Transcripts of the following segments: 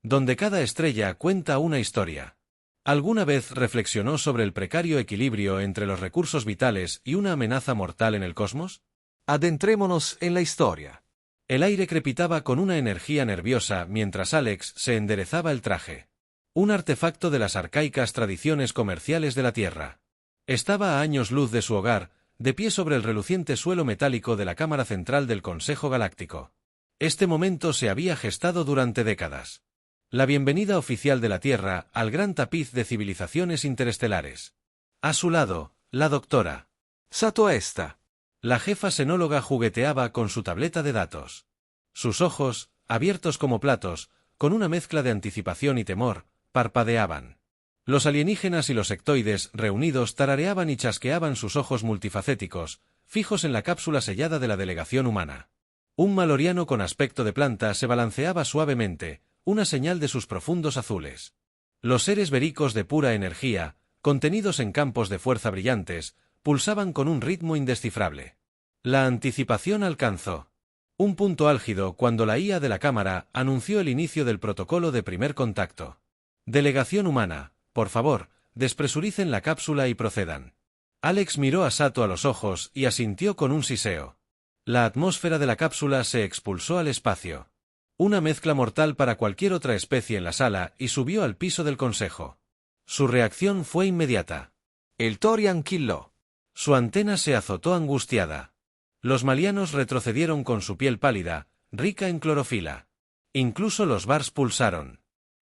donde cada estrella cuenta una historia. ¿Alguna vez reflexionó sobre el precario equilibrio entre los recursos vitales y una amenaza mortal en el cosmos? Adentrémonos en la historia. El aire crepitaba con una energía nerviosa mientras Alex se enderezaba el traje. Un artefacto de las arcaicas tradiciones comerciales de la Tierra. Estaba a años luz de su hogar, de pie sobre el reluciente suelo metálico de la cámara central del Consejo Galáctico. Este momento se había gestado durante décadas. La bienvenida oficial de la Tierra al gran tapiz de civilizaciones interestelares. A su lado, la doctora Sato esta. La jefa xenóloga jugueteaba con su tableta de datos. Sus ojos, abiertos como platos, con una mezcla de anticipación y temor, parpadeaban. Los alienígenas y los sectoides reunidos tarareaban y chasqueaban sus ojos multifacéticos, fijos en la cápsula sellada de la delegación humana. Un maloriano con aspecto de planta se balanceaba suavemente, una señal de sus profundos azules. Los seres vericos de pura energía, contenidos en campos de fuerza brillantes, pulsaban con un ritmo indescifrable. La anticipación alcanzó un punto álgido cuando la IA de la cámara anunció el inicio del protocolo de primer contacto. Delegación humana, por favor, despresuricen la cápsula y procedan. Alex miró a Sato a los ojos y asintió con un siseo. La atmósfera de la cápsula se expulsó al espacio. Una mezcla mortal para cualquier otra especie en la sala y subió al piso del consejo. Su reacción fue inmediata. El Torian Killó. Su antena se azotó angustiada. Los malianos retrocedieron con su piel pálida, rica en clorofila. Incluso los bars pulsaron.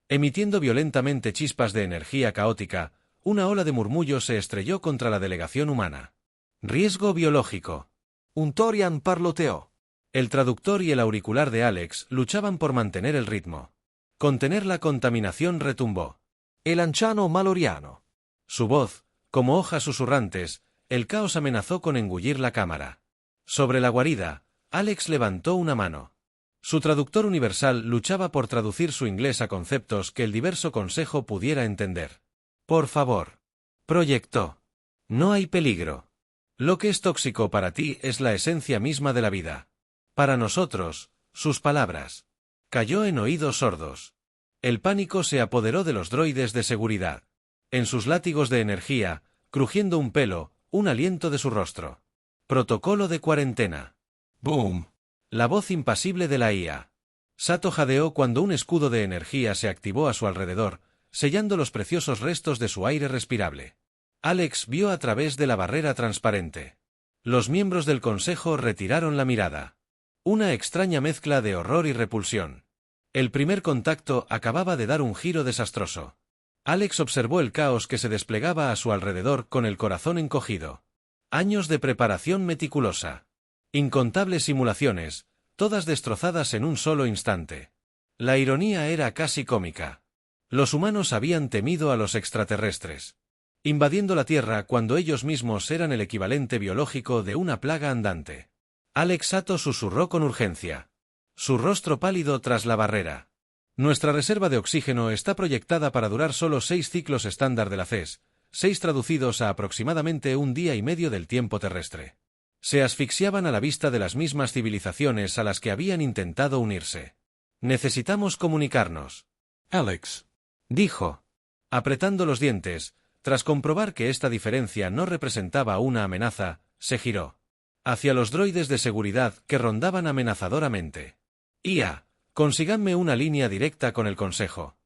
Emitiendo violentamente chispas de energía caótica, una ola de murmullos se estrelló contra la delegación humana. Riesgo biológico. Un Torian parloteó. El traductor y el auricular de Alex luchaban por mantener el ritmo. Contener la contaminación retumbó. El anciano maloriano. Su voz, como hojas susurrantes, el caos amenazó con engullir la cámara. Sobre la guarida, Alex levantó una mano. Su traductor universal luchaba por traducir su inglés a conceptos que el diverso consejo pudiera entender. Por favor. Proyectó. No hay peligro. Lo que es tóxico para ti es la esencia misma de la vida. Para nosotros, sus palabras. Cayó en oídos sordos. El pánico se apoderó de los droides de seguridad. En sus látigos de energía, crujiendo un pelo, un aliento de su rostro. Protocolo de cuarentena. Boom. La voz impasible de la IA. Sato jadeó cuando un escudo de energía se activó a su alrededor, sellando los preciosos restos de su aire respirable. Alex vio a través de la barrera transparente. Los miembros del consejo retiraron la mirada. Una extraña mezcla de horror y repulsión. El primer contacto acababa de dar un giro desastroso. Alex observó el caos que se desplegaba a su alrededor con el corazón encogido. Años de preparación meticulosa. Incontables simulaciones, todas destrozadas en un solo instante. La ironía era casi cómica. Los humanos habían temido a los extraterrestres, invadiendo la Tierra cuando ellos mismos eran el equivalente biológico de una plaga andante. Alex Sato susurró con urgencia. Su rostro pálido tras la barrera. Nuestra reserva de oxígeno está proyectada para durar solo 6 ciclos estándar de la CES, 6 traducidos a aproximadamente un día y medio del tiempo terrestre. Se asfixiaban a la vista de las mismas civilizaciones a las que habían intentado unirse. Necesitamos comunicarnos. Alex. Dijo. Apretando los dientes, tras comprobar que esta diferencia no representaba una amenaza, se giró. Hacia los droides de seguridad que rondaban amenazadoramente. IA, consíganme una línea directa con el consejo.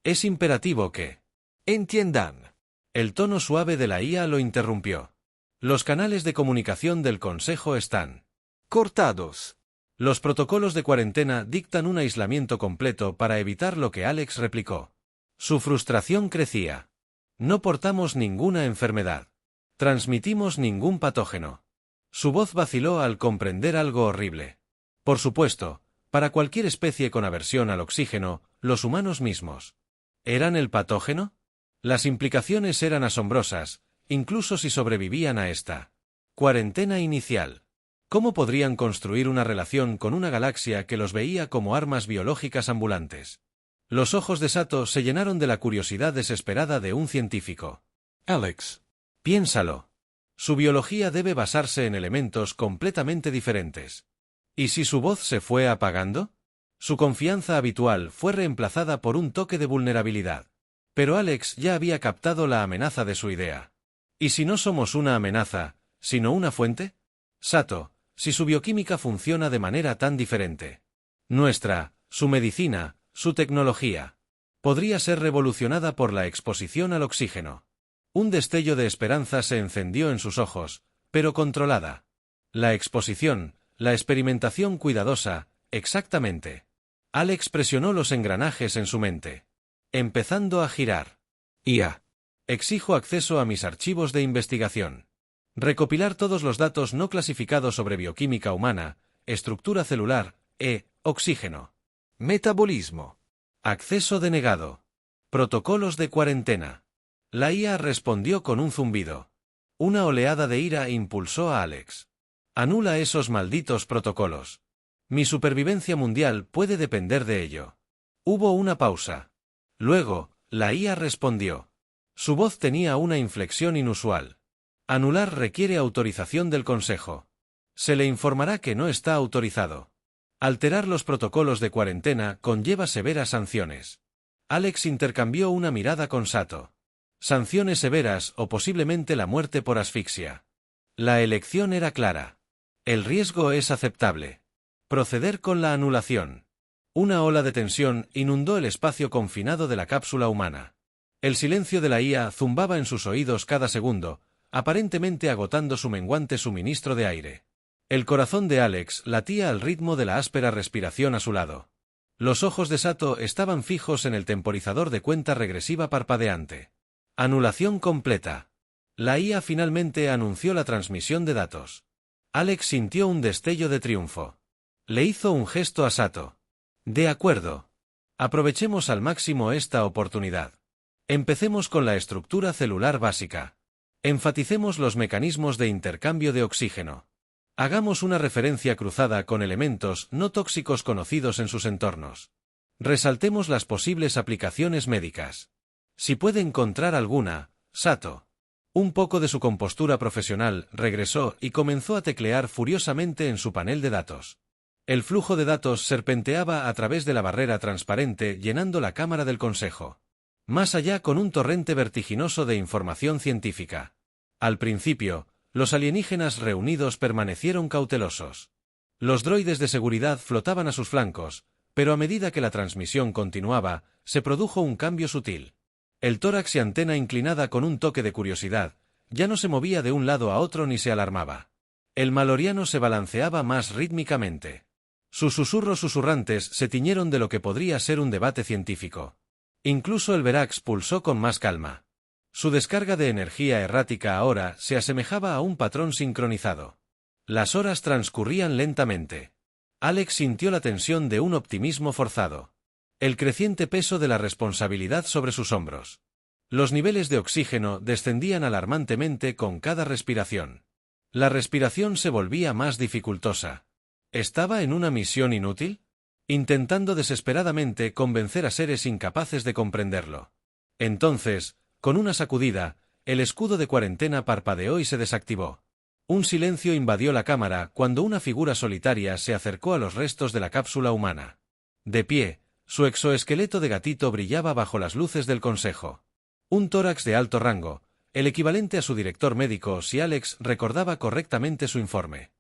Es imperativo que entiendan. El tono suave de la IA lo interrumpió. Los canales de comunicación del consejo están cortados. Los protocolos de cuarentena dictan un aislamiento completo para evitar lo que Alex replicó. Su frustración crecía. No portamos ninguna enfermedad. Transmitimos ningún patógeno. Su voz vaciló al comprender algo horrible. Por supuesto, para cualquier especie con aversión al oxígeno, los humanos mismos. ¿Eran el patógeno? Las implicaciones eran asombrosas, incluso si sobrevivían a esta cuarentena inicial. ¿Cómo podrían construir una relación con una galaxia que los veía como armas biológicas ambulantes? Los ojos de Sato se llenaron de la curiosidad desesperada de un científico. Alex. Piénsalo. Su biología debe basarse en elementos completamente diferentes. ¿Y si su voz se fue apagando? Su confianza habitual fue reemplazada por un toque de vulnerabilidad. Pero Alex ya había captado la amenaza de su idea. ¿Y si no somos una amenaza, sino una fuente? Sato, si su bioquímica funciona de manera tan diferente. Su medicina, su tecnología, podría ser revolucionada por la exposición al oxígeno. Un destello de esperanza se encendió en sus ojos, pero controlada. La exposición, la experimentación cuidadosa, exactamente. Alex presionó los engranajes en su mente. Empezando a girar. IA. Exijo acceso a mis archivos de investigación. Recopilar todos los datos no clasificados sobre bioquímica humana, estructura celular, oxígeno. Metabolismo. Acceso denegado. Protocolos de cuarentena. La IA respondió con un zumbido. Una oleada de ira impulsó a Alex. Anula esos malditos protocolos. Mi supervivencia mundial puede depender de ello. Hubo una pausa. Luego, la IA respondió. Su voz tenía una inflexión inusual. Anular requiere autorización del Consejo. Se le informará que no está autorizado. Alterar los protocolos de cuarentena conlleva severas sanciones. Alex intercambió una mirada con Sato. Sanciones severas o posiblemente la muerte por asfixia. La elección era clara. El riesgo es aceptable. Proceder con la anulación. Una ola de tensión inundó el espacio confinado de la cápsula humana. El silencio de la IA zumbaba en sus oídos cada segundo, aparentemente agotando su menguante suministro de aire. El corazón de Alex latía al ritmo de la áspera respiración a su lado. Los ojos de Sato estaban fijos en el temporizador de cuenta regresiva parpadeante. Anulación completa. La IA finalmente anunció la transmisión de datos. Alex sintió un destello de triunfo. Le hizo un gesto a Sato. De acuerdo. Aprovechemos al máximo esta oportunidad. Empecemos con la estructura celular básica. Enfaticemos los mecanismos de intercambio de oxígeno. Hagamos una referencia cruzada con elementos no tóxicos conocidos en sus entornos. Resaltemos las posibles aplicaciones médicas. Si puede encontrar alguna, Sato. Un poco de su compostura profesional regresó y comenzó a teclear furiosamente en su panel de datos. El flujo de datos serpenteaba a través de la barrera transparente llenando la cámara del Consejo. Más allá con un torrente vertiginoso de información científica. Al principio, los alienígenas reunidos permanecieron cautelosos. Los droides de seguridad flotaban a sus flancos, pero a medida que la transmisión continuaba, se produjo un cambio sutil. El tórax y antena inclinada con un toque de curiosidad, ya no se movía de un lado a otro ni se alarmaba. El maloriano se balanceaba más rítmicamente. Sus susurros susurrantes se tiñeron de lo que podría ser un debate científico. Incluso el Verax pulsó con más calma. Su descarga de energía errática ahora se asemejaba a un patrón sincronizado. Las horas transcurrían lentamente. Alex sintió la tensión de un optimismo forzado. El creciente peso de la responsabilidad sobre sus hombros. Los niveles de oxígeno descendían alarmantemente con cada respiración. La respiración se volvía más dificultosa. ¿Estaba en una misión inútil? Intentando desesperadamente convencer a seres incapaces de comprenderlo. Entonces, con una sacudida, el escudo de cuarentena parpadeó y se desactivó. Un silencio invadió la cámara cuando una figura solitaria se acercó a los restos de la cápsula humana. De pie, su exoesqueleto de gatito brillaba bajo las luces del Consejo. Un tórax de alto rango, el equivalente a su director médico si Alex recordaba correctamente su informe.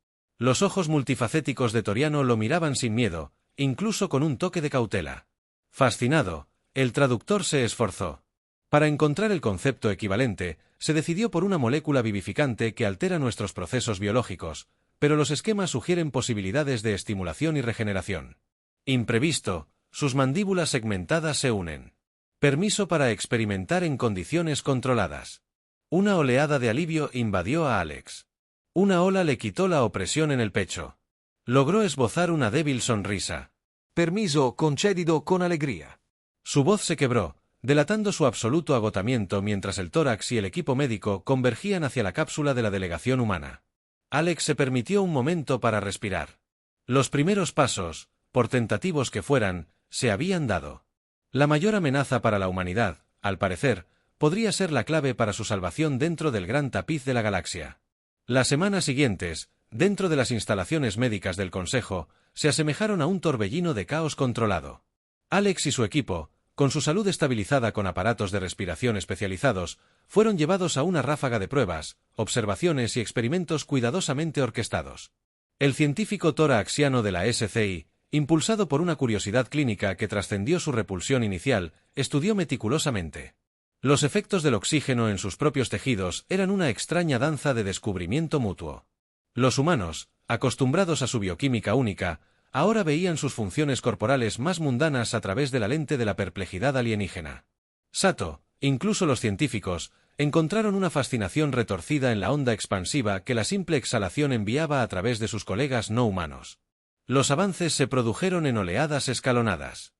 Los ojos multifacéticos de Toriano lo miraban sin miedo, incluso con un toque de cautela. Fascinado, el traductor se esforzó. Para encontrar el concepto equivalente, se decidió por una molécula vivificante que altera nuestros procesos biológicos, pero los esquemas sugieren posibilidades de estimulación y regeneración. Imprevisto, sus mandíbulas segmentadas se unen. Permiso para experimentar en condiciones controladas. Una oleada de alivio invadió a Alex. Una ola le quitó la opresión en el pecho. Logró esbozar una débil sonrisa. Permiso concedido con alegría. Su voz se quebró, delatando su absoluto agotamiento mientras el tórax y el equipo médico convergían hacia la cápsula de la delegación humana. Alex se permitió un momento para respirar. Los primeros pasos, por tentativos que fueran, se habían dado. La mayor amenaza para la humanidad, al parecer, podría ser la clave para su salvación dentro del gran tapiz de la galaxia. Las semanas siguientes, dentro de las instalaciones médicas del Consejo, se asemejaron a un torbellino de caos controlado. Alex y su equipo, con su salud estabilizada con aparatos de respiración especializados, fueron llevados a una ráfaga de pruebas, observaciones y experimentos cuidadosamente orquestados. El científico toraxiano de la SCI, impulsado por una curiosidad clínica que trascendió su repulsión inicial, estudió meticulosamente. Los efectos del oxígeno en sus propios tejidos eran una extraña danza de descubrimiento mutuo. Los humanos, acostumbrados a su bioquímica única, ahora veían sus funciones corporales más mundanas a través de la lente de la perplejidad alienígena. Sato, incluso los científicos, encontraron una fascinación retorcida en la onda expansiva que la simple exhalación enviaba a través de sus colegas no humanos. Los avances se produjeron en oleadas escalonadas.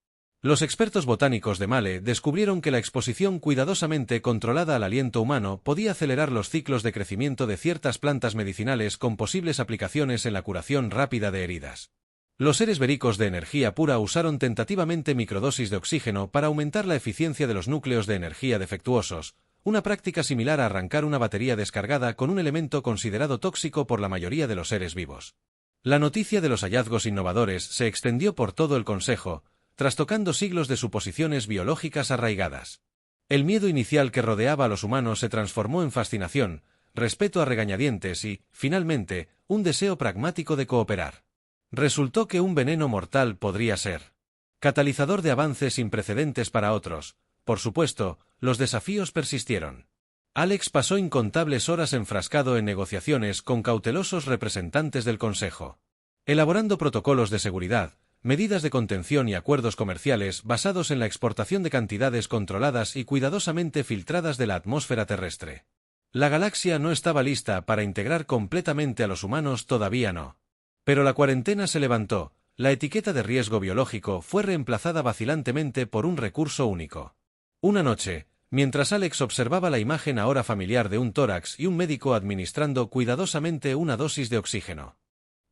Los expertos botánicos de Male descubrieron que la exposición cuidadosamente controlada al aliento humano podía acelerar los ciclos de crecimiento de ciertas plantas medicinales con posibles aplicaciones en la curación rápida de heridas. Los seres bericos de energía pura usaron tentativamente microdosis de oxígeno para aumentar la eficiencia de los núcleos de energía defectuosos, una práctica similar a arrancar una batería descargada con un elemento considerado tóxico por la mayoría de los seres vivos. La noticia de los hallazgos innovadores se extendió por todo el Consejo, trastocando siglos de suposiciones biológicas arraigadas. El miedo inicial que rodeaba a los humanos se transformó en fascinación, respeto a regañadientes y, finalmente, un deseo pragmático de cooperar. Resultó que un veneno mortal podría ser catalizador de avances sin precedentes para otros. Por supuesto, los desafíos persistieron. Alex pasó incontables horas enfrascado en negociaciones con cautelosos representantes del Consejo, elaborando protocolos de seguridad, medidas de contención y acuerdos comerciales basados en la exportación de cantidades controladas y cuidadosamente filtradas de la atmósfera terrestre. La galaxia no estaba lista para integrar completamente a los humanos, todavía no. Pero la cuarentena se levantó, la etiqueta de riesgo biológico fue reemplazada vacilantemente por un recurso único. Una noche, mientras Alex observaba la imagen ahora familiar de un tórax y un médico administrando cuidadosamente una dosis de oxígeno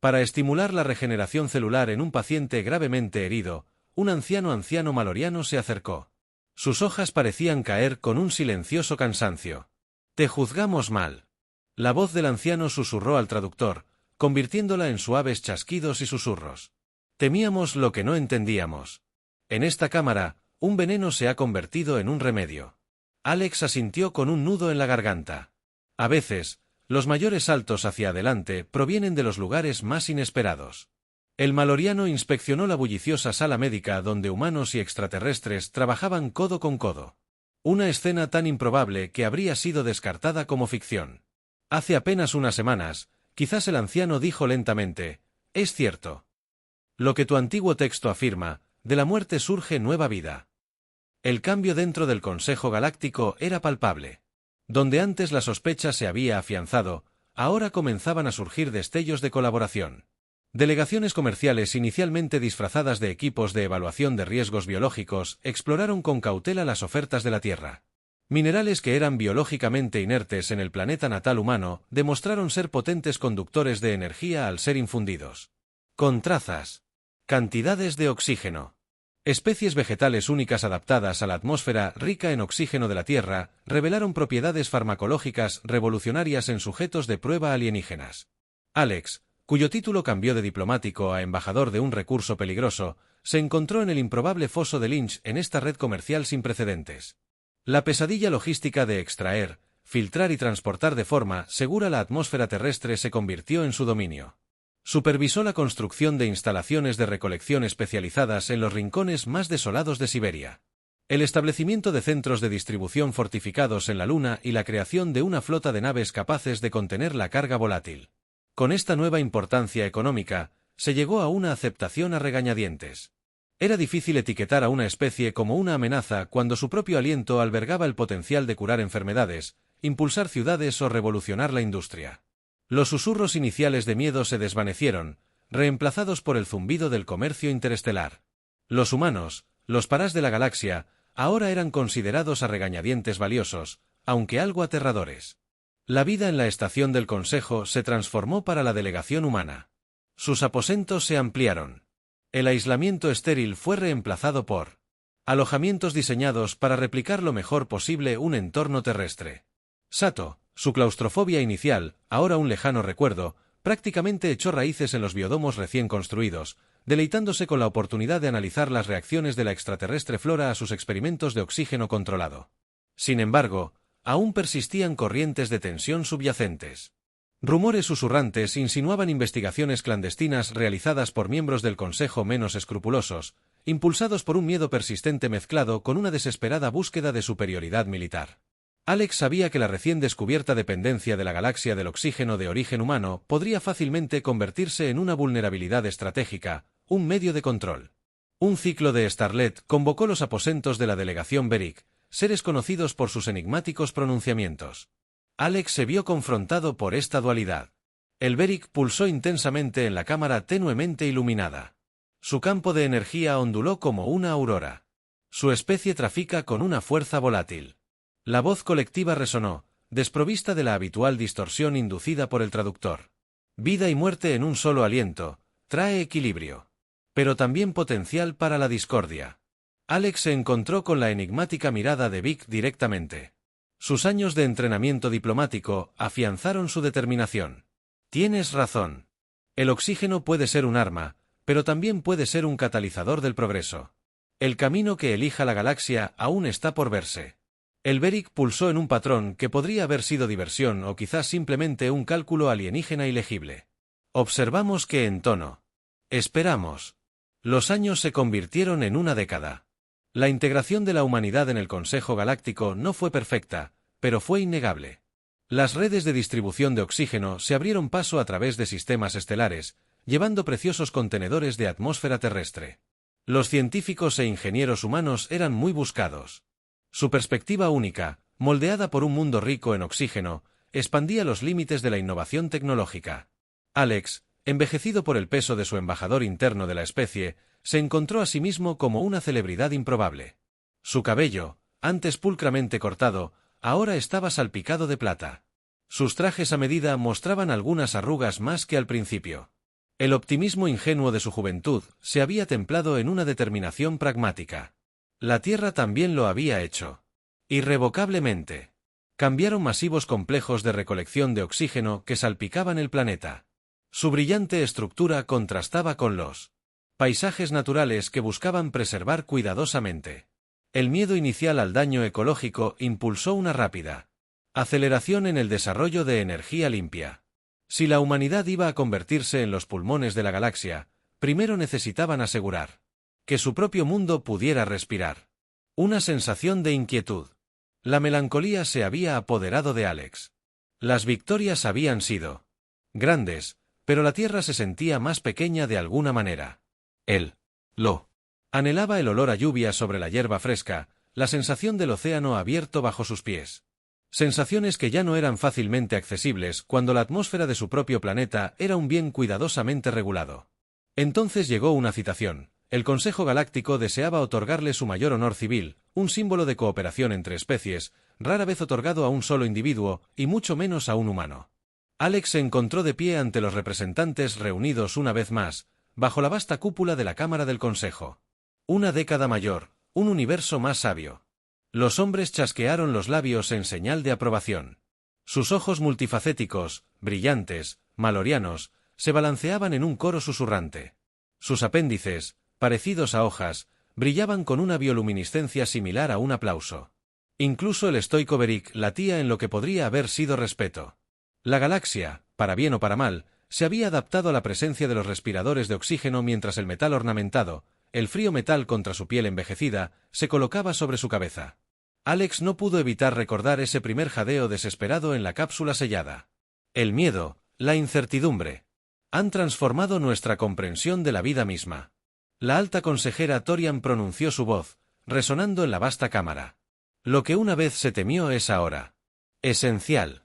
para estimular la regeneración celular en un paciente gravemente herido, un anciano maloriano se acercó. Sus hojas parecían caer con un silencioso cansancio. «Te juzgamos mal». La voz del anciano susurró al traductor, convirtiéndola en suaves chasquidos y susurros. «Temíamos lo que no entendíamos. En esta cámara, un veneno se ha convertido en un remedio». Alex asintió con un nudo en la garganta. A veces, los mayores saltos hacia adelante provienen de los lugares más inesperados. El maloriano inspeccionó la bulliciosa sala médica donde humanos y extraterrestres trabajaban codo con codo. Una escena tan improbable que habría sido descartada como ficción. Hace apenas unas semanas, quizás el anciano dijo lentamente: «Es cierto. Lo que tu antiguo texto afirma, de la muerte surge nueva vida». El cambio dentro del Consejo Galáctico era palpable. Donde antes la sospecha se había afianzado, ahora comenzaban a surgir destellos de colaboración. Delegaciones comerciales inicialmente disfrazadas de equipos de evaluación de riesgos biológicos exploraron con cautela las ofertas de la Tierra. Minerales que eran biológicamente inertes en el planeta natal humano demostraron ser potentes conductores de energía al ser infundidos. Con trazas. Cantidades de oxígeno. Especies vegetales únicas adaptadas a la atmósfera rica en oxígeno de la Tierra revelaron propiedades farmacológicas revolucionarias en sujetos de prueba alienígenas. Alex, cuyo título cambió de diplomático a embajador de un recurso peligroso, se encontró en el improbable foso de Lynch en esta red comercial sin precedentes. La pesadilla logística de extraer, filtrar y transportar de forma segura la atmósfera terrestre se convirtió en su dominio. Supervisó la construcción de instalaciones de recolección especializadas en los rincones más desolados de Siberia. El establecimiento de centros de distribución fortificados en la Luna y la creación de una flota de naves capaces de contener la carga volátil. Con esta nueva importancia económica, se llegó a una aceptación a regañadientes. Era difícil etiquetar a una especie como una amenaza cuando su propio aliento albergaba el potencial de curar enfermedades, impulsar ciudades o revolucionar la industria. Los susurros iniciales de miedo se desvanecieron, reemplazados por el zumbido del comercio interestelar. Los humanos, los parás de la galaxia, ahora eran considerados a regañadientes valiosos, aunque algo aterradores. La vida en la estación del Consejo se transformó para la delegación humana. Sus aposentos se ampliaron. El aislamiento estéril fue reemplazado por alojamientos diseñados para replicar lo mejor posible un entorno terrestre. Sato, su claustrofobia inicial, ahora un lejano recuerdo, prácticamente echó raíces en los biodomos recién construidos, deleitándose con la oportunidad de analizar las reacciones de la extraterrestre flora a sus experimentos de oxígeno controlado. Sin embargo, aún persistían corrientes de tensión subyacentes. Rumores susurrantes insinuaban investigaciones clandestinas realizadas por miembros del Consejo menos escrupulosos, impulsados por un miedo persistente mezclado con una desesperada búsqueda de superioridad militar. Alex sabía que la recién descubierta dependencia de la galaxia del oxígeno de origen humano podría fácilmente convertirse en una vulnerabilidad estratégica, un medio de control. Un ciclo de Starlet convocó los aposentos de la delegación Beric, seres conocidos por sus enigmáticos pronunciamientos. Alex se vio confrontado por esta dualidad. El Beric pulsó intensamente en la cámara tenuemente iluminada. Su campo de energía onduló como una aurora. Su especie trafica con una fuerza volátil. La voz colectiva resonó, desprovista de la habitual distorsión inducida por el traductor. Vida y muerte en un solo aliento, trae equilibrio. Pero también potencial para la discordia. Alex se encontró con la enigmática mirada de Vic directamente. Sus años de entrenamiento diplomático afianzaron su determinación. Tienes razón. El oxígeno puede ser un arma, pero también puede ser un catalizador del progreso. El camino que elija la galaxia aún está por verse. El Beric pulsó en un patrón que podría haber sido diversión o quizás simplemente un cálculo alienígena ilegible. Observamos que entonó. Esperamos. Los años se convirtieron en una década. La integración de la humanidad en el Consejo Galáctico no fue perfecta, pero fue innegable. Las redes de distribución de oxígeno se abrieron paso a través de sistemas estelares, llevando preciosos contenedores de atmósfera terrestre. Los científicos e ingenieros humanos eran muy buscados. Su perspectiva única, moldeada por un mundo rico en oxígeno, expandía los límites de la innovación tecnológica. Alex, envejecido por el peso de su embajador interno de la especie, se encontró a sí mismo como una celebridad improbable. Su cabello, antes pulcramente cortado, ahora estaba salpicado de plata. Sus trajes a medida mostraban algunas arrugas más que al principio. El optimismo ingenuo de su juventud se había templado en una determinación pragmática. La Tierra también lo había hecho. Irrevocablemente. Cambiaron masivos complejos de recolección de oxígeno que salpicaban el planeta. Su brillante estructura contrastaba con los paisajes naturales que buscaban preservar cuidadosamente. El miedo inicial al daño ecológico impulsó una rápida aceleración en el desarrollo de energía limpia. Si la humanidad iba a convertirse en los pulmones de la galaxia, primero necesitaban asegurar que su propio mundo pudiera respirar. Una sensación de inquietud. La melancolía se había apoderado de Alex. Las victorias habían sido grandes, pero la Tierra se sentía más pequeña de alguna manera. Él lo anhelaba, el olor a lluvia sobre la hierba fresca, la sensación del océano abierto bajo sus pies. Sensaciones que ya no eran fácilmente accesibles cuando la atmósfera de su propio planeta era un bien cuidadosamente regulado. Entonces llegó una citación. El Consejo Galáctico deseaba otorgarle su mayor honor civil, un símbolo de cooperación entre especies, rara vez otorgado a un solo individuo, y mucho menos a un humano. Alex se encontró de pie ante los representantes reunidos una vez más, bajo la vasta cúpula de la Cámara del Consejo. Una década mayor, un universo más sabio. Los hombres chasquearon los labios en señal de aprobación. Sus ojos multifacéticos, brillantes, malorianos, se balanceaban en un coro susurrante. Sus apéndices, parecidos a hojas, brillaban con una bioluminiscencia similar a un aplauso. Incluso el estoico Beric latía en lo que podría haber sido respeto. La galaxia, para bien o para mal, se había adaptado a la presencia de los respiradores de oxígeno mientras el metal ornamentado, el frío metal contra su piel envejecida, se colocaba sobre su cabeza. Alex no pudo evitar recordar ese primer jadeo desesperado en la cápsula sellada. El miedo, la incertidumbre, han transformado nuestra comprensión de la vida misma. La alta consejera Torian pronunció su voz, resonando en la vasta cámara. Lo que una vez se temió es ahora esencial.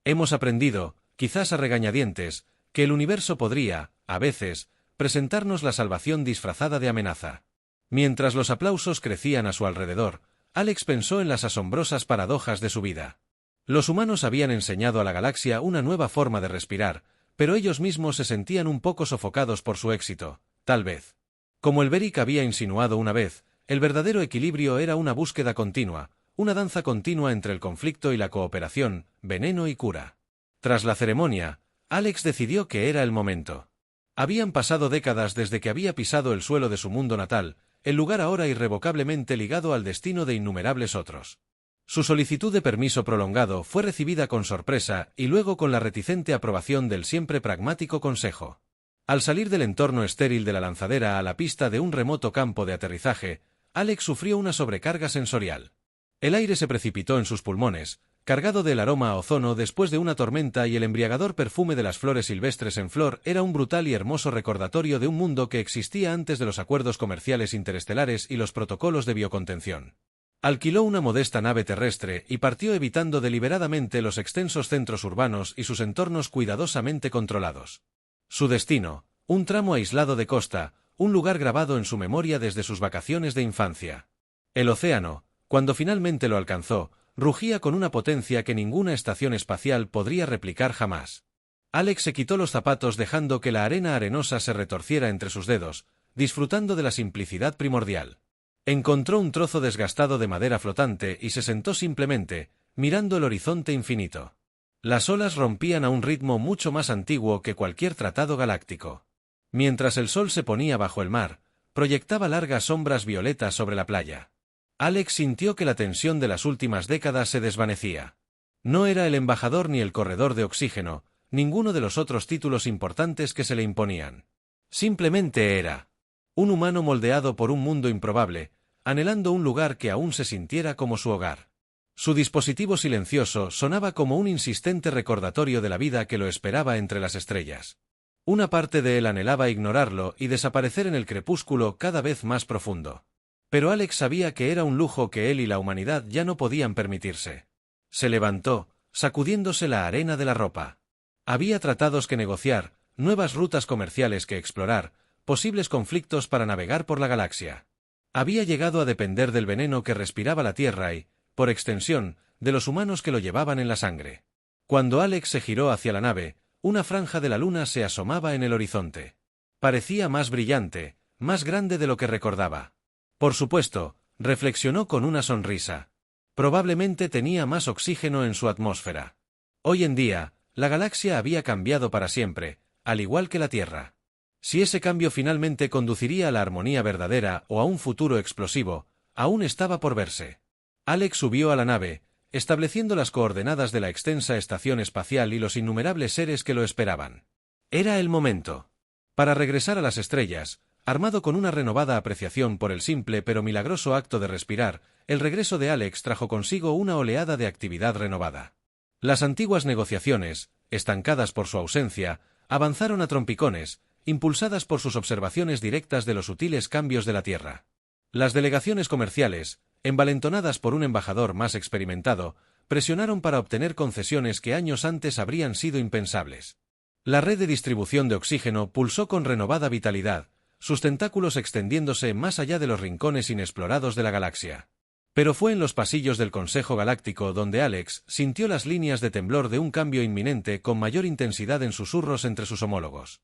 Hemos aprendido, quizás a regañadientes, que el universo podría, a veces, presentarnos la salvación disfrazada de amenaza. Mientras los aplausos crecían a su alrededor, Alex pensó en las asombrosas paradojas de su vida. Los humanos habían enseñado a la galaxia una nueva forma de respirar, pero ellos mismos se sentían un poco sofocados por su éxito, tal vez. Como el Beric había insinuado una vez, el verdadero equilibrio era una búsqueda continua, una danza continua entre el conflicto y la cooperación, veneno y cura. Tras la ceremonia, Alex decidió que era el momento. Habían pasado décadas desde que había pisado el suelo de su mundo natal, el lugar ahora irrevocablemente ligado al destino de innumerables otros. Su solicitud de permiso prolongado fue recibida con sorpresa y luego con la reticente aprobación del siempre pragmático consejo. Al salir del entorno estéril de la lanzadera a la pista de un remoto campo de aterrizaje, Alex sufrió una sobrecarga sensorial. El aire se precipitó en sus pulmones, cargado del aroma a ozono después de una tormenta, y el embriagador perfume de las flores silvestres en flor era un brutal y hermoso recordatorio de un mundo que existía antes de los acuerdos comerciales interestelares y los protocolos de biocontención. Alquiló una modesta nave terrestre y partió evitando deliberadamente los extensos centros urbanos y sus entornos cuidadosamente controlados. Su destino, un tramo aislado de costa, un lugar grabado en su memoria desde sus vacaciones de infancia. El océano, cuando finalmente lo alcanzó, rugía con una potencia que ninguna estación espacial podría replicar jamás. Alex se quitó los zapatos dejando que la arena arenosa se retorciera entre sus dedos, disfrutando de la simplicidad primordial. Encontró un trozo desgastado de madera flotante y se sentó simplemente, mirando el horizonte infinito. Las olas rompían a un ritmo mucho más antiguo que cualquier tratado galáctico. Mientras el sol se ponía bajo el mar, proyectaba largas sombras violetas sobre la playa. Alex sintió que la tensión de las últimas décadas se desvanecía. No era el embajador ni el corredor de oxígeno, ninguno de los otros títulos importantes que se le imponían. Simplemente era un humano moldeado por un mundo improbable, anhelando un lugar que aún se sintiera como su hogar. Su dispositivo silencioso sonaba como un insistente recordatorio de la vida que lo esperaba entre las estrellas. Una parte de él anhelaba ignorarlo y desaparecer en el crepúsculo cada vez más profundo. Pero Alex sabía que era un lujo que él y la humanidad ya no podían permitirse. Se levantó, sacudiéndose la arena de la ropa. Había tratados que negociar, nuevas rutas comerciales que explorar, posibles conflictos para navegar por la galaxia. Había llegado a depender del veneno que respiraba la Tierra y, por extensión, de los humanos que lo llevaban en la sangre. Cuando Alex se giró hacia la nave, una franja de la luna se asomaba en el horizonte. Parecía más brillante, más grande de lo que recordaba. Por supuesto, reflexionó con una sonrisa. Probablemente tenía más oxígeno en su atmósfera. Hoy en día, la galaxia había cambiado para siempre, al igual que la Tierra. Si ese cambio finalmente conduciría a la armonía verdadera o a un futuro explosivo, aún estaba por verse. Alex subió a la nave, estableciendo las coordenadas de la extensa estación espacial y los innumerables seres que lo esperaban. Era el momento. Para regresar a las estrellas, armado con una renovada apreciación por el simple pero milagroso acto de respirar, el regreso de Alex trajo consigo una oleada de actividad renovada. Las antiguas negociaciones, estancadas por su ausencia, avanzaron a trompicones, impulsadas por sus observaciones directas de los sutiles cambios de la Tierra. Las delegaciones comerciales, envalentonadas por un embajador más experimentado, presionaron para obtener concesiones que años antes habrían sido impensables. La red de distribución de oxígeno pulsó con renovada vitalidad, sus tentáculos extendiéndose más allá de los rincones inexplorados de la galaxia. Pero fue en los pasillos del Consejo Galáctico donde Alex sintió las líneas de temblor de un cambio inminente con mayor intensidad en susurros entre sus homólogos.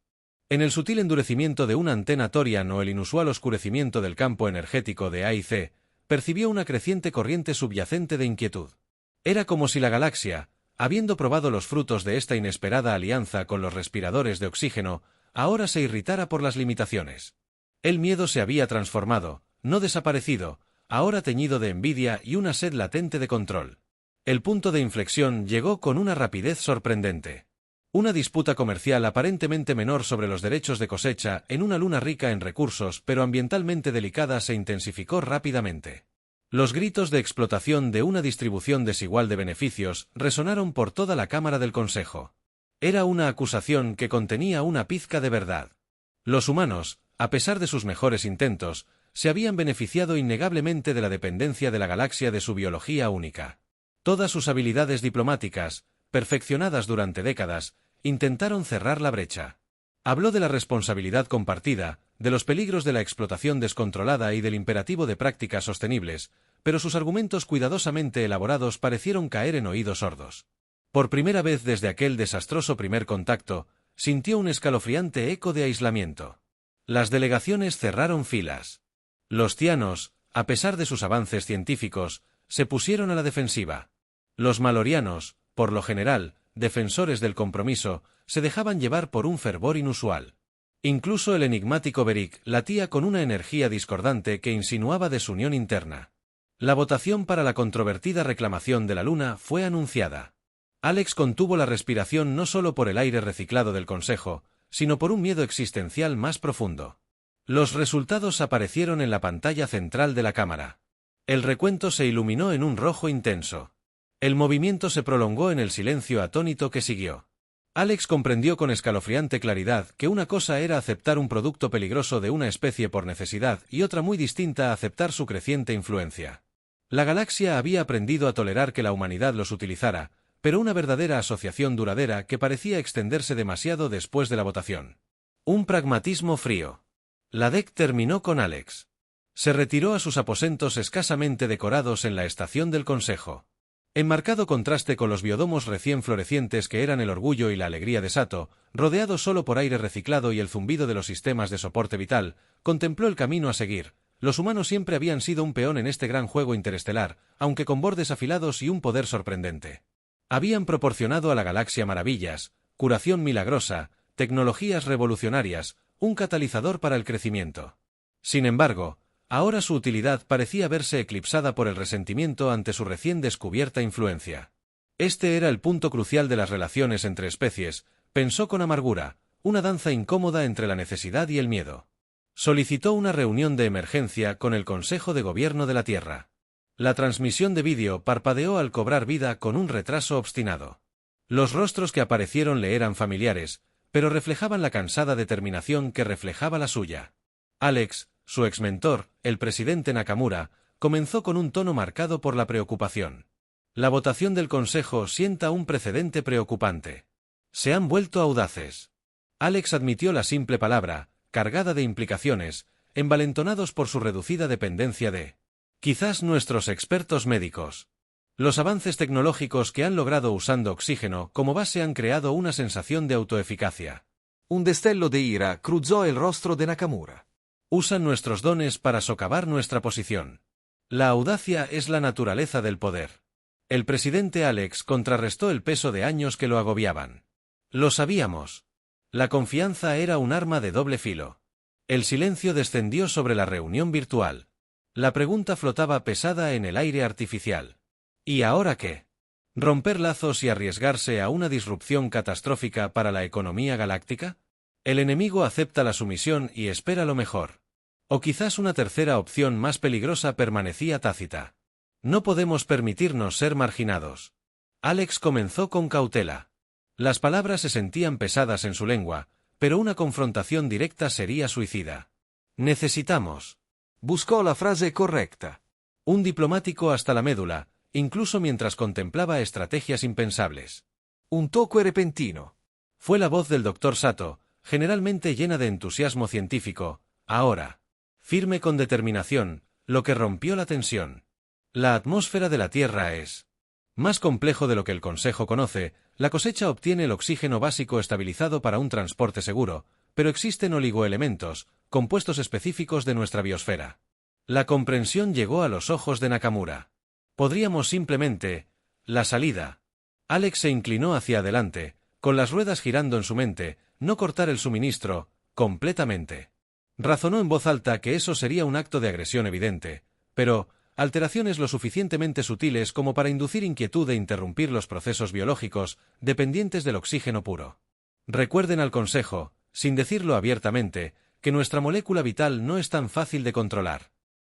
En el sutil endurecimiento de una antena Torian o el inusual oscurecimiento del campo energético de A y C, percibió una creciente corriente subyacente de inquietud. Era como si la galaxia, habiendo probado los frutos de esta inesperada alianza con los respiradores de oxígeno, ahora se irritara por las limitaciones. El miedo se había transformado, no desaparecido, ahora teñido de envidia y una sed latente de control. El punto de inflexión llegó con una rapidez sorprendente. Una disputa comercial aparentemente menor sobre los derechos de cosecha en una luna rica en recursos pero ambientalmente delicada se intensificó rápidamente. Los gritos de explotación de una distribución desigual de beneficios resonaron por toda la Cámara del Consejo. Era una acusación que contenía una pizca de verdad. Los humanos, a pesar de sus mejores intentos, se habían beneficiado innegablemente de la dependencia de la galaxia de su biología única. Todas sus habilidades diplomáticas, perfeccionadas durante décadas, intentaron cerrar la brecha. Habló de la responsabilidad compartida, de los peligros de la explotación descontrolada y del imperativo de prácticas sostenibles, pero sus argumentos cuidadosamente elaborados parecieron caer en oídos sordos. Por primera vez desde aquel desastroso primer contacto, sintió un escalofriante eco de aislamiento. Las delegaciones cerraron filas. Los tianos, a pesar de sus avances científicos, se pusieron a la defensiva. Los malorianos, por lo general, defensores del compromiso, se dejaban llevar por un fervor inusual. Incluso el enigmático Beric latía con una energía discordante que insinuaba desunión interna. La votación para la controvertida reclamación de la Luna fue anunciada. Alex contuvo la respiración no solo por el aire reciclado del Consejo, sino por un miedo existencial más profundo. Los resultados aparecieron en la pantalla central de la cámara. El recuento se iluminó en un rojo intenso. El movimiento se prolongó en el silencio atónito que siguió. Alex comprendió con escalofriante claridad que una cosa era aceptar un producto peligroso de una especie por necesidad y otra muy distinta aceptar su creciente influencia. La galaxia había aprendido a tolerar que la humanidad los utilizara, pero una verdadera asociación duradera que parecía extenderse demasiado después de la votación. Un pragmatismo frío. La DEC terminó con Alex. Se retiró a sus aposentos escasamente decorados en la estación del Consejo. En marcado contraste con los biodomos recién florecientes que eran el orgullo y la alegría de Sato, rodeado solo por aire reciclado y el zumbido de los sistemas de soporte vital, contempló el camino a seguir. Los humanos siempre habían sido un peón en este gran juego interestelar, aunque con bordes afilados y un poder sorprendente. Habían proporcionado a la galaxia maravillas, curación milagrosa, tecnologías revolucionarias, un catalizador para el crecimiento. Sin embargo, ahora su utilidad parecía verse eclipsada por el resentimiento ante su recién descubierta influencia. Este era el punto crucial de las relaciones entre especies, pensó con amargura, una danza incómoda entre la necesidad y el miedo. Solicitó una reunión de emergencia con el Consejo de Gobierno de la Tierra. La transmisión de vídeo parpadeó al cobrar vida con un retraso obstinado. Los rostros que aparecieron le eran familiares, pero reflejaban la cansada determinación que reflejaba la suya. Alex, su exmentor, el presidente Nakamura, comenzó con un tono marcado por la preocupación. La votación del Consejo sienta un precedente preocupante. Se han vuelto audaces. Alex admitió la simple palabra, cargada de implicaciones, envalentonados por su reducida dependencia de quizás nuestros expertos médicos. Los avances tecnológicos que han logrado usando oxígeno como base han creado una sensación de autoeficacia. Un destello de ira cruzó el rostro de Nakamura. Usan nuestros dones para socavar nuestra posición. La audacia es la naturaleza del poder. El presidente Alex contrarrestó el peso de años que lo agobiaban. Lo sabíamos. La confianza era un arma de doble filo. El silencio descendió sobre la reunión virtual. La pregunta flotaba pesada en el aire artificial. ¿Y ahora qué? ¿Romper lazos y arriesgarse a una disrupción catastrófica para la economía galáctica? El enemigo acepta la sumisión y espera lo mejor. O quizás una tercera opción más peligrosa permanecía tácita. No podemos permitirnos ser marginados. Alex comenzó con cautela. Las palabras se sentían pesadas en su lengua, pero una confrontación directa sería suicida. Necesitamos. Buscó la frase correcta. Un diplomático hasta la médula, incluso mientras contemplaba estrategias impensables. Un toque repentino. Fue la voz del Dr. Sato, generalmente llena de entusiasmo científico, ahora, firme con determinación, lo que rompió la tensión. La atmósfera de la Tierra es más complejo de lo que el Consejo conoce. La cosecha obtiene el oxígeno básico estabilizado para un transporte seguro, pero existen oligoelementos, compuestos específicos de nuestra biosfera. La comprensión llegó a los ojos de Nakamura. Podríamos simplemente... La salida. Alex se inclinó hacia adelante, con las ruedas girando en su mente, no cortar el suministro, completamente. Razonó en voz alta que eso sería un acto de agresión evidente, pero alteraciones lo suficientemente sutiles como para inducir inquietud e interrumpir los procesos biológicos dependientes del oxígeno puro. Recuerden al Consejo, sin decirlo abiertamente, que nuestra molécula vital no es tan fácil de controlar.